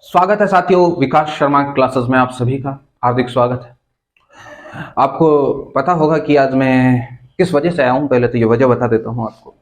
स्वागत है साथियों, विकास शर्मा क्लासेस में आप सभी का हार्दिक स्वागत है। आपको पता होगा कि आज मैं किस वजह से आया हूं। पहले तो ये वजह बता देता हूं आपको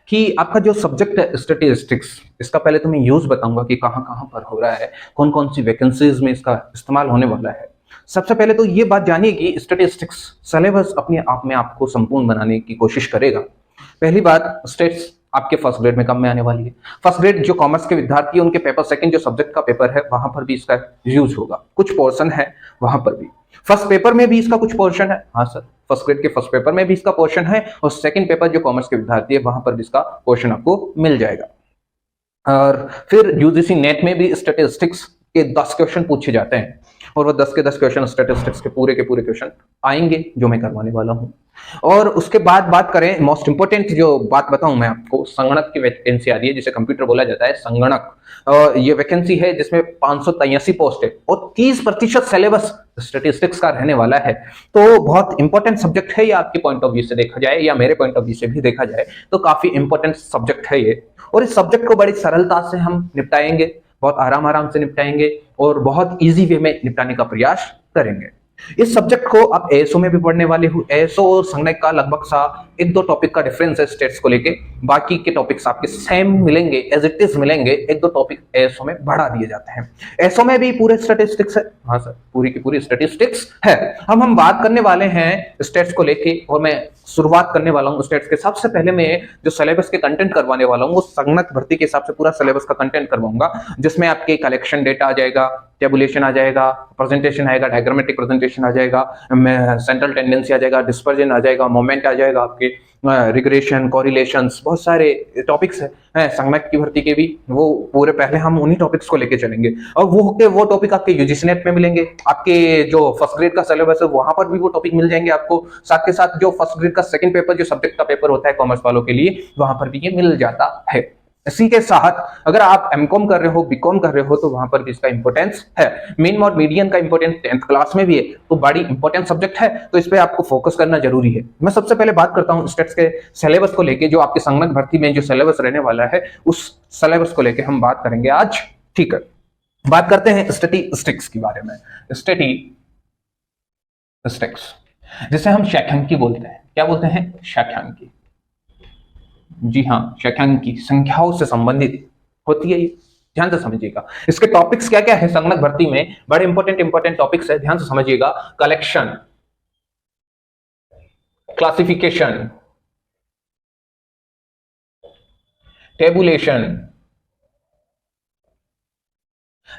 कि आपका जो सब्जेक्ट है स्टैटिस्टिक्स, इसका पहले तो मैं यूज बताऊंगा कि कहां कहां पर हो रहा है, कौन कौन सी वैकेंसीज में इसका इस्तेमाल होने वाला है। सबसे पहले तो ये बात जानिए कि स्टैटिस्टिक्स सिलेबस अपने आप में आपको संपूर्ण बनाने की कोशिश करेगा। पहली बात, स्टेट्स आपके फर्स्ट ग्रेड में कम में आने वाली है। फर्स्ट ग्रेड जो कॉमर्स के विद्यार्थी है, उनके पेपर सेकंड जो सब्जेक्ट का पेपर है, वहां पर भी इसका यूज होगा। कुछ पोर्शन है वहां पर भी। फर्स्ट पेपर में भी इसका कुछ पोर्शन है। हाँ सर, फर्स्ट ग्रेड के फर्स्ट पेपर में भी इसका पोर्शन है, और सेकंड पेपर जो कॉमर्स के विद्यार्थी है, वहां पर भी इसका पोर्शन आपको मिल जाएगा। और फिर यूजीसी नेट में भी स्टैटिस्टिक्स के 10 क्वेश्चन पूछे जाते हैं, और वो 10 के 10 क्वेश्चन स्टैटिस्टिक्स के पूरे क्वेश्चन आएंगे जो मैं करवाने वाला हूं। और उसके बाद बात करें, मोस्ट इंपोर्टेंट जो बात बताऊं मैं आपको, संगणक की वैकेंसी आ रही है, जिसे कंप्यूटर बोला जाता है, संगणक। और ये वैकेंसी है जिसमें 583 पोस्ट है, और 30% सिलेबस स्टैटिस्टिक्स का रहने वाला है। तो बहुत इंपॉर्टेंट सब्जेक्ट है ये, आपके पॉइंट ऑफ व्यू से देखा जाए या मेरे पॉइंट ऑफ व्यू से भी देखा जाए तो काफी इंपॉर्टेंट सब्जेक्ट है ये। और इस सब्जेक्ट को बड़ी सरलता से हम निपटाएंगे, बहुत आराम आराम से निपटाएंगे, और बहुत इजी वे में निपटाने का प्रयास करेंगे। इस सब्जेक्ट को आप एएसओ में भी पढ़ने वाले हो। एएसओ और संगणक का लगभग सा एक दो टॉपिक का डिफरेंस है स्टेट्स को लेके, बाकी के टॉपिक्स आपके सेम मिलेंगे, एज इट इज मिलेंगे। एक दो टॉपिक एएसओ में बढ़ा दिए जाते हैं। एएसओ में भी पूरे स्टैटिस्टिक्स है। हाँ सर, पूरी की पूरी स्टैटिस्टिक्स है। हम बात करने वाले हैं स्टेट्स को लेके, और मैं शुरुआत करने वाला हूं स्टेट्स के। सबसे पहले मैं जो सिलेबस के कंटेंट करवाने वाला हूं, वो संगणक भर्ती के हिसाब से पूरा सिलेबस का कंटेंट करवाऊंगा, जिसमें आपके कलेक्शन डेटा आ जाएगा, टेबुलेशन आ जाएगा, प्रेजेंटेशन आएगा, डायग्रामेटिक प्रेजेंटेशन आ जाएगा, सेंट्रल टेंडेंसी आ जाएगा, डिस्पर्जन आ जाएगा, मोमेंट आ जाएगा, आपके रिग्रेशन, कोरिलेशंस, बहुत सारे टॉपिक्स हैं संगणक की भर्ती के भी। वो पूरे पहले हम उन्हीं टॉपिक्स को लेके चलेंगे, और वो टॉपिक आपके यूजीसी नेट में मिलेंगे। आपके जो फर्स्ट ग्रेड का सिलेबस है वहां पर भी वो टॉपिक मिल जाएंगे आपको। साथ के साथ जो फर्स्ट ग्रेड का सेकंड पेपर, जो सब्जेक्ट का पेपर होता है कॉमर्स वालों के लिए, वहां पर भी ये मिल जाता है। इसी के साथ अगर आप एमकॉम कर रहे हो, बीकॉम कर रहे हो, तो वहां पर भी इसका इंपॉर्टेंस है। मेन और मीडियन का इंपॉर्टेंस 10th क्लास में भी है, तो बड़ी इंपॉर्टेंट सब्जेक्ट है, तो इस पे आपको फोकस करना जरूरी है। मैं सबसे पहले बात करता हूं स्टेट्स के सिलेबस को लेके। जो आपके संगणक भर्ती में जो सिलेबस रहने वाला है, उस सिलेबस को लेके हम बात करेंगे आज। ठीक है, बात करते हैं स्टैटिस्टिक्स के बारे में। स्टैटिस्टिक्स जिसे हम शैक्षणिकी बोलते हैं। क्या बोलते हैं? शैक्षणिकी। जी हाँ, शैक्षणिकी संख्याओं से संबंधित होती है ये। ध्यान से समझिएगा इसके टॉपिक्स क्या क्या है संगणक भर्ती में, बड़े इंपॉर्टेंट टॉपिक्स है, ध्यान से समझिएगा। Collection, classification, tabulation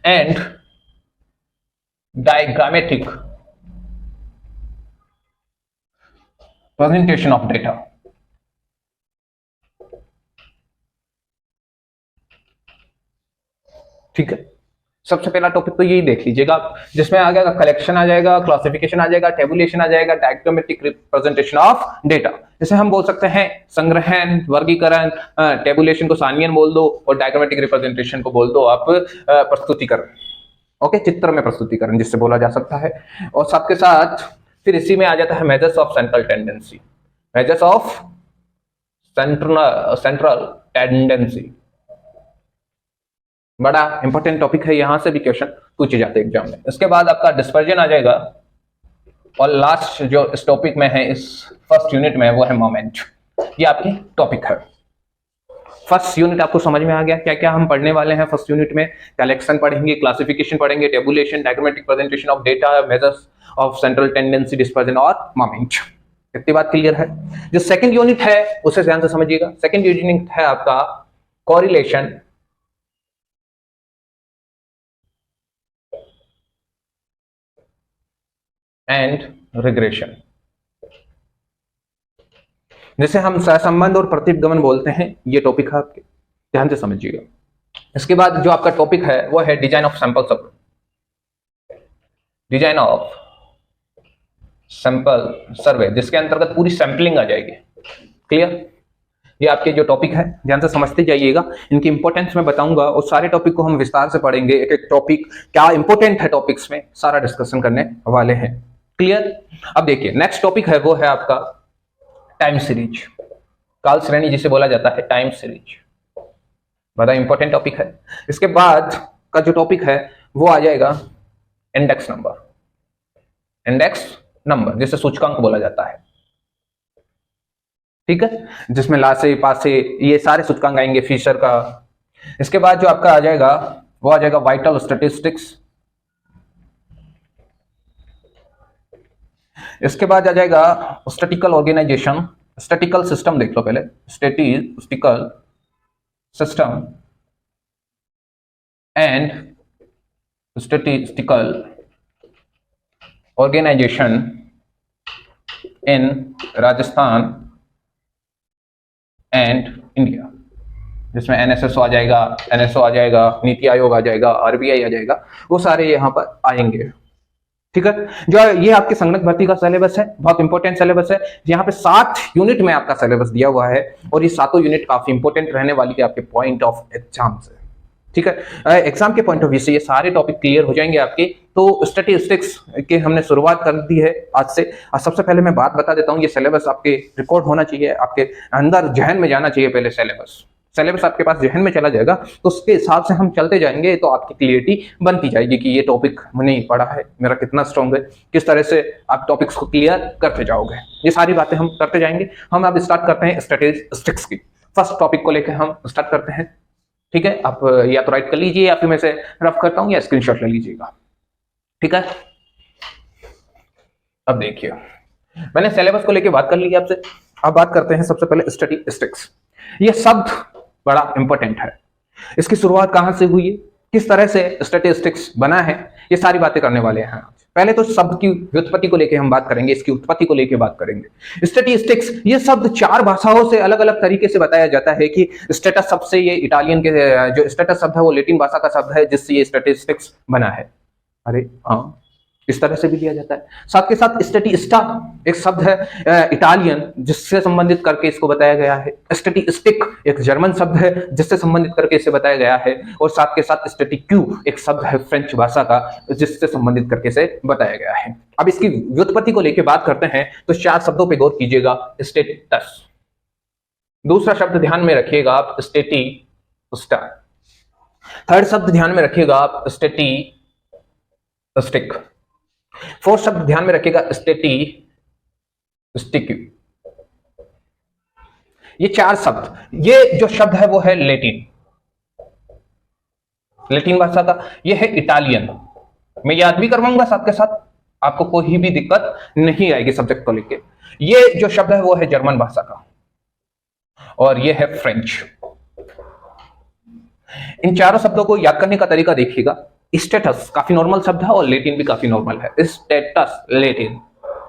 and diagrammatic presentation of data. ठीक है, सबसे पहला टॉपिक तो यही देख लीजिएगा, जिसमें आ जाएगा कलेक्शन, आ जाएगा क्लासिफिकेशन, आ जाएगा टेबुलेशन, आ जाएगा डायग्रामेटिक रिप्रेजेंटेशन ऑफ डेटा। जैसे हम बोल सकते हैं संग्रहण, वर्गीकरण, टेबुलेशन को सारणीयन बोल दो, और डायग्रामेटिक रिप्रेजेंटेशन को बोल दो आप प्रस्तुतिकरण। ओके, चित्र में प्रस्तुतिकरण जिससे बोला जा सकता है। और साथ के साथ फिर इसी में आ जाता है measures of central tendency. Measures of central tendency बड़ा इंपॉर्टेंट टॉपिक है, यहां से भी क्वेश्चन पूछे जाते हैं एग्जाम में। इसके बाद आपका डिस्पर्जन आ जाएगा, और लास्ट जो इस टॉपिक में है, इस फर्स्ट यूनिट में, वो है मोमेंट। ये आपकी टॉपिक है। फर्स्ट यूनिट आपको समझ में आ गया क्या क्या हम पढ़ने वाले हैं फर्स्ट यूनिट में? कलेक्शन पढ़ेंगे, क्लासिफिकेशन पढ़ेंगे, tabulation, diagrammatic presentation of data, measures of central tendency, dispersion और मोमेंट। इतनी बात क्लियर है। जो सेकंड यूनिट है उसे ध्यान से समझिएगा। सेकंड यूनिट है आपका कोरिलेशन एंड रिग्रेशन, जिसे हम सहसंबंध और प्रतिगमन बोलते हैं। ये टॉपिक है आपके, ध्यान से समझिएगा। इसके बाद जो आपका टॉपिक है वो है design of sample survey. Design of sample survey, जिसके अंतर्गत पूरी सैंपलिंग आ जाएगी। क्लियर? ये आपके जो टॉपिक है ध्यान से समझते जाइएगा। इनकी इंपॉर्टेंस मैं बताऊंगा, और सारे टॉपिक को हम विस्तार से पढ़ेंगे। एक एक टॉपिक क्या इंपॉर्टेंट है टॉपिक्स में, सारा डिस्कशन करने वाले हैं। क्लियर? अब देखिए नेक्स्ट टॉपिक है, वो है आपका टाइम सीरीज। काल श्रेणी जिसे बोला जाता है, टाइम सीरीज, बड़ा इंपॉर्टेंट टॉपिक है। इसके बाद का जो टॉपिक है वो आ जाएगा इंडेक्स नंबर, इंडेक्स नंबर जिसे सूचकांक बोला जाता है, ठीक है, जिसमें लासे पासे ये सारे सूचकांक आएंगे, फिशर का। इसके बाद जो आपका आ जाएगा वो आ जाएगा वाइटल स्टैटिस्टिक्स। इसके बाद आ जाएगा स्टैटिकल ऑर्गेनाइजेशन, स्टैटिकल सिस्टम देख लो पहले, statistical system and statistical organisation in Rajasthan and India, जिसमें एनएसएसओ आ जाएगा, एनएसओ आ जाएगा, नीति आयोग आ जाएगा, आरबीआई आ जाएगा, वो सारे यहां पर आएंगे, ठीक है। जो ये आपके संगणक भर्ती का सिलेबस है, बहुत इंपॉर्टेंट सिलेबस है। यहाँ पे 7 यूनिट में आपका सिलेबस दिया हुआ है और ये 7 यूनिट काफी इंपॉर्टेंट रहने वाली है आपके पॉइंट ऑफ एग्जाम से, ठीक है। एग्जाम के पॉइंट ऑफ व्यू से ये सारे टॉपिक क्लियर हो जाएंगे आपके। तो स्टैटिस्टिक्स के हमने शुरुआत कर दी है आज से। सबसे पहले मैं बात बता देता हूँ, ये सिलेबस आपके रिकॉर्ड होना चाहिए, आपके अंदर जहन में जाना चाहिए। पहले सिलेबस आपके पास जहन में चला जाएगा तो उसके हिसाब से हम चलते जाएंगे, तो आपकी क्लियरिटी बनती जाएगी कि ये टॉपिक मैंने पढ़ा है, मेरा कितना स्ट्रॉन्ग है, किस तरह से आप टॉपिक्स को क्लियर करते जाओगे। ये सारी बातें हम करते जाएंगे। हम अब स्टार्ट करते हैं स्टैटिस्टिक्स की। फर्स्ट टॉपिक को लेकर हम स्टार्ट करते हैं, ठीक है। आप या तो राइट कर लीजिए या फिर मैं से रफ करता हूं या स्क्रीनशॉट ले लीजिएगा, ठीक है। अब देखिए, मैंने सिलेबस को लेकर बात कर ली आपसे। अब बात करते हैं सबसे पहले स्टैटिस्टिक्स। ये शब्द बड़ा इंपॉर्टेंट है। इसकी शुरुआत कहां से हुई है, किस तरह से स्टैटिस्टिक्स बना है, ये सारी बातें करने वाले हैं आज। पहले तो शब्द की व्युत्पत्ति को लेकर हम बात करेंगे, इसकी उत्पत्ति को लेकर बात करेंगे। स्टैटिस्टिक्स ये शब्द 4 भाषाओं से अलग अलग तरीके से बताया जाता है कि स्टेटस शब्द से, ये इटालियन के जो स्टेटस शब्द है वो लैटिन भाषा का शब्द है जिससे ये स्टैटिस्टिक्स बना है। अरे हाँ, इस तरह से भी लिया जाता है। साथ के साथ स्टैटिस्टा एक शब्द है इटालियन जिससे संबंधित करके इसको बताया गया है। स्टैटिस्टिक एक जर्मन शब्द है जिससे संबंधित करके इसे बताया गया है। और साथ के साथ स्टैटिक्यू एक शब्द है फ्रेंच भाषा का जिससे संबंधित करके इसे बताया गया है। अब इसकी व्युत्पत्ति को लेकर बात करते हैं तो 4 शब्दों पर गौर कीजिएगा। स्टेटस, दूसरा शब्द ध्यान में रखिएगा आप, स्टैटिस्टा। थर्ड शब्द ध्यान में रखिएगा आप, स्टैटिस्टिक। फोर्थ शब्द ध्यान में रखिएगा, स्टैटिस्टिक। ये 4 शब्द, ये जो शब्द है वो है लैटिन भाषा का, ये है इटालियन। मैं याद भी करवाऊंगा साथ के साथ, आपको कोई भी दिक्कत नहीं आएगी सब्जेक्ट को लेके। ये जो शब्द है वो है जर्मन भाषा का और ये है फ्रेंच। इन चारों शब्दों को याद करने का तरीका देखिएगा। स्टेटस काफी नॉर्मल शब्द है और लैटिन भी काफी नॉर्मल है। स्टेटस लैटिन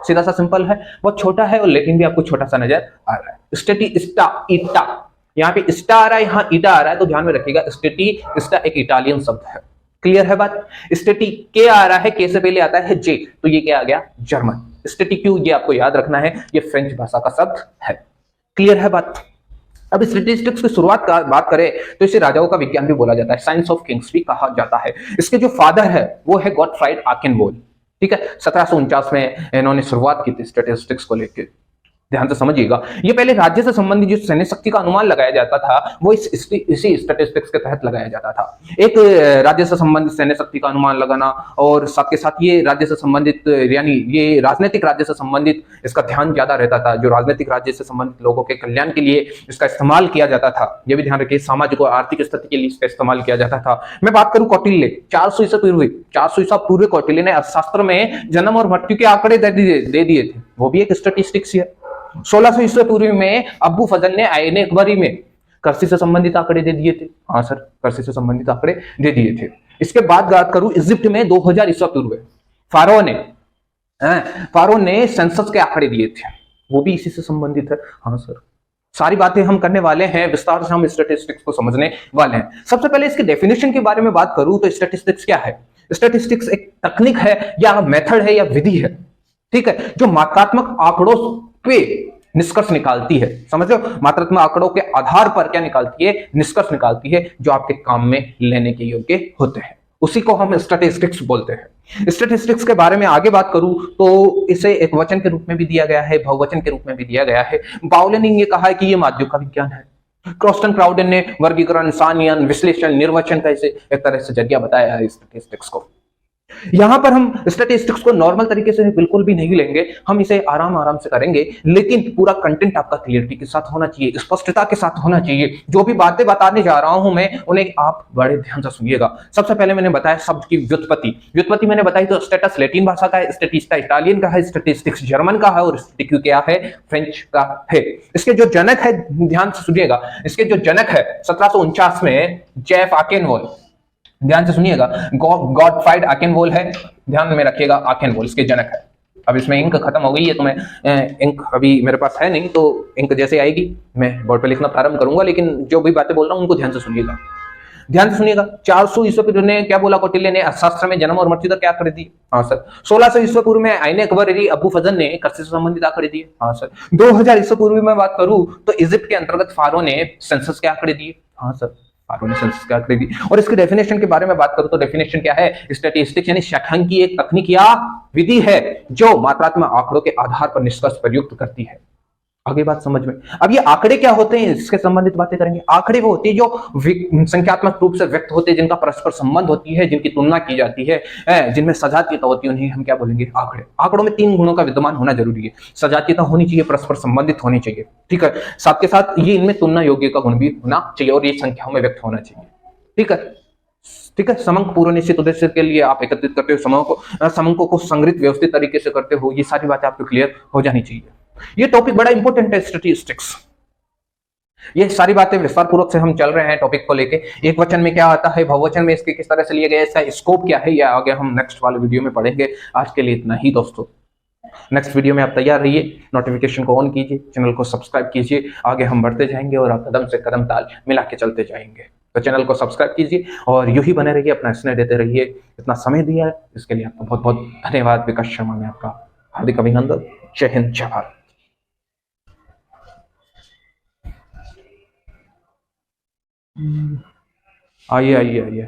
सीधा सा सिंपल है, बहुत छोटा है, और लैटिन भी आपको छोटा सा नजर आ रहा है। स्टेटिस्टा, ईटा, यहाँ पे स्टा आ रहा है, यहाँ ईटा आ रहा है, तो ध्यान में रखिएगा स्टेटिस्टा एक इटालियन शब्द है। क्लियर है बात। स्टेटी के आ रहा है, के से पहले आता है जे, तो ये क्या आ गया, जर्मन। स्टेटिक्यू ये आपको याद रखना है, ये फ्रेंच भाषा का शब्द है। क्लियर है बात। अब स्टैटिस्टिक्स की शुरुआत का बात करें तो इसे राजाओं का विज्ञान भी बोला जाता है, साइंस ऑफ किंग्स भी कहा जाता है। इसके जो फादर है वो है गॉटफ्राइड आर्केनवोल, ठीक है। 1749 में इन्होंने शुरुआत की थी स्टैटिस्टिक्स को लेकर। ध्यान से समझिएगा, ये पहले राज्य से संबंधित जो सैन्य शक्ति का अनुमान लगाया जाता था वो इसी स्टैटिस्टिक्स के तहत लगाया जाता था। एक राज्य से संबंधित सैन्य शक्ति का अनुमान लगाना, और साथ के साथ ये राज्य से संबंधित, यानी ये राजनीतिक राज्य से संबंधित इसका ध्यान ज्यादा रहता था। जो राजनीतिक राज्य से संबंधित लोगों के कल्याण के लिए इसका इस्तेमाल किया जाता था। यह भी ध्यान रखिए, सामाजिक और आर्थिक स्थिति के लिए इसका इस्तेमाल किया जाता था। मैं बात करूं कौटिल्य, 400 ईसा पूर्व कौटिल्य ने अर्थशास्त्र में जन्म और मृत्यु के आंकड़े दे दिए थे, वो भी एक स्टैटिस्टिक्स है। 1600 ईस्वी पूर्व में अब्बू फजल ने आईने अकबरी में कृषि से संबंधित आंकड़े दे दिए थे। हाँ सर, कृषि से संबंधित आंकड़े दे दिए थे। इसके बाद बात करूं इजिप्ट में 2000 ईसा पूर्व फारो ने सेंसस के आंकड़े दिए थे, वो भी इसी से संबंधित है। हाँ सर, सारी बातें हम करने वाले हैं, विस्तार से हम स्टैटिस्टिक्स को समझने वाले हैं। सबसे पहले इसके डेफिनेशन के बारे में बात करूं तो स्टैटिस्टिक्स क्या है। स्टैटिस्टिक्स एक तकनीक है या मेथड है या विधि है, ठीक है, जो मात्रात्मक आंकड़ों पे निष्कर्ष निकालती है। समझ लो, मात्रात्मक आंकड़ों के आधार पर क्या निकालती है, निष्कर्ष निकालती है जो आपके काम में लेने के योग्य होते हैं। उसी को हम स्टैटिस्टिक्स बोलते हैं। स्टैटिस्टिक्स के बारे में आगे बात करूं तो इसे एक वचन के रूप में भी दिया गया है, बहुवचन के रूप में भी दिया गया है। बाउले ने ये कहा है कि ये माध्यम का विज्ञान है। क्रॉस्टन क्राउडेन ने वर्गीकरण, सानियन, विश्लेषण, निर्वचन का इसे एक तरह से जरिया बताया है स्टैटिस्टिक्स को। यहां पर हम स्टैटिस्टिक्स को नॉर्मल तरीके से बिल्कुल भी नहीं लेंगे, हम इसे आराम आराम से करेंगे, लेकिन पूरा कंटेंट आपका क्लियरिटी के साथ होना चाहिए, स्पष्टता के साथ होना चाहिए। जो भी बातें बताने जा रहा हूं मैं, उन्हें आप बड़े ध्यान से सुनिएगा। सबसे पहले मैंने बताया शब्द की व्युत्पत्ति। व्युत्पत्ति मैंने बताई तो स्टेटस लैटिन भाषा का है, स्टैटिस्टा इटालियन का है, स्टैटिस्टिक्स जर्मन का है और स्टैटिक्यू क्या है, फ्रेंच का है। इसके जो जनक है, ध्यान से सुनिएगा, इसके जो जनक है 1749 में जेफ आकेनवोल, ध्यान से सुनिएगा, गॉटफ्राइड आकेनवोल है, ध्यान में रखिएगा, आकेनवोल इसके जनक है। अब इसमें इंक खत्म हो गई है तो मैं इंक अभी मेरे पास है नहीं, तो इंक जैसे आएगी मैं बोर्ड पे लिखना प्रारंभ करूंगा, लेकिन जो भी बातें बोल रहा हूं उनको ध्यान से सुनिएगा। ध्यान से सुनिएगा। 400 ईस्वी पूर्व ने क्या बोला, कौटिल्य ने अर्थशास्त्र में जन्म और मृत्यु दर क्या आंकड़े दिए? हाँ सर। 1600 ईस्वी पूर्व में आईने अकबर अबू फजल ने कृषि से संबंधित आंकड़े दिए। हाँ सर। 2000 ईस्वी पूर्व में बात करूं तो इजिप्ट के अंतर्गत फारो ने सेंसस के आंकड़े दिए। हाँ सर, फारो ने सेंसस के आंकड़े दिए। और इसकी डेफिनेशन के बारे में बात करूं तो डेफिनेशन क्या है, स्टैटिस्टिक्स यानी सांख्यिकी एक तकनीक या विधि है जो मात्रात्मक आंकड़ों के आधार पर निष्कर्ष प्रयुक्त करती है। आगे बात समझ में। अब ये आंकड़े क्या होते हैं, इसके संबंधित बातें करेंगे। आंकड़े वो होती है जो संख्यात्मक रूप से व्यक्त होते हैं, जिनका परस्पर संबंध होती है, जिनकी तुलना की जाती है, जिनमें सजातीयता होती है, उन्हें हम क्या बोलेंगे, आंकड़े। आंकड़ों में 3 गुणों का विद्यमान होना जरूरी है। सजातीयता होनी चाहिए, परस्पर संबंधित होनी चाहिए, ठीक है, साथ के साथ ये इनमें तुलना योग्य का गुण भी होना चाहिए और ये संख्याओं में व्यक्त होना चाहिए, ठीक है। ठीक है, समंक पूर्व निश्चित उद्देश्य के लिए आप एकत्रित करते हो, समंकों को संग्रहित व्यवस्थित तरीके से करते हो, ये सारी बातें आपको क्लियर हो जानी चाहिए। ये टॉपिक बड़ा इंपॉर्टेंट है, स्टैटिस्टिक्स। ये सारी बातें विस्तार पूर्वक से हम चल रहे हैं टॉपिक को लेके। एक वचन में क्या आता है, बहुवचन में इसके किस तरह से लिए गए, इसका स्कोप क्या है, या आगे हम नेक्स्ट वाले वीडियो में पढ़ेंगे। आज के लिए इतना ही दोस्तों। नेक्स्ट वीडियो में आप तैयार रहिए, नोटिफिकेशन को ऑन कीजिए, चैनल को सब्सक्राइब कीजिए। आगे हम बढ़ते जाएंगे और आप कदम से कदम ताल मिला के चलते जाएंगे। तो चैनल को सब्सक्राइब कीजिए और यूं ही बने रहिए, अपना स्नेह देते रहिए। इतना समय दिया है इसके लिए आपका बहुत बहुत धन्यवाद। विकास शर्मा में आपका हार्दिक अभिनंदन। जय हिंद, जय भारत। आइए आइए आइए।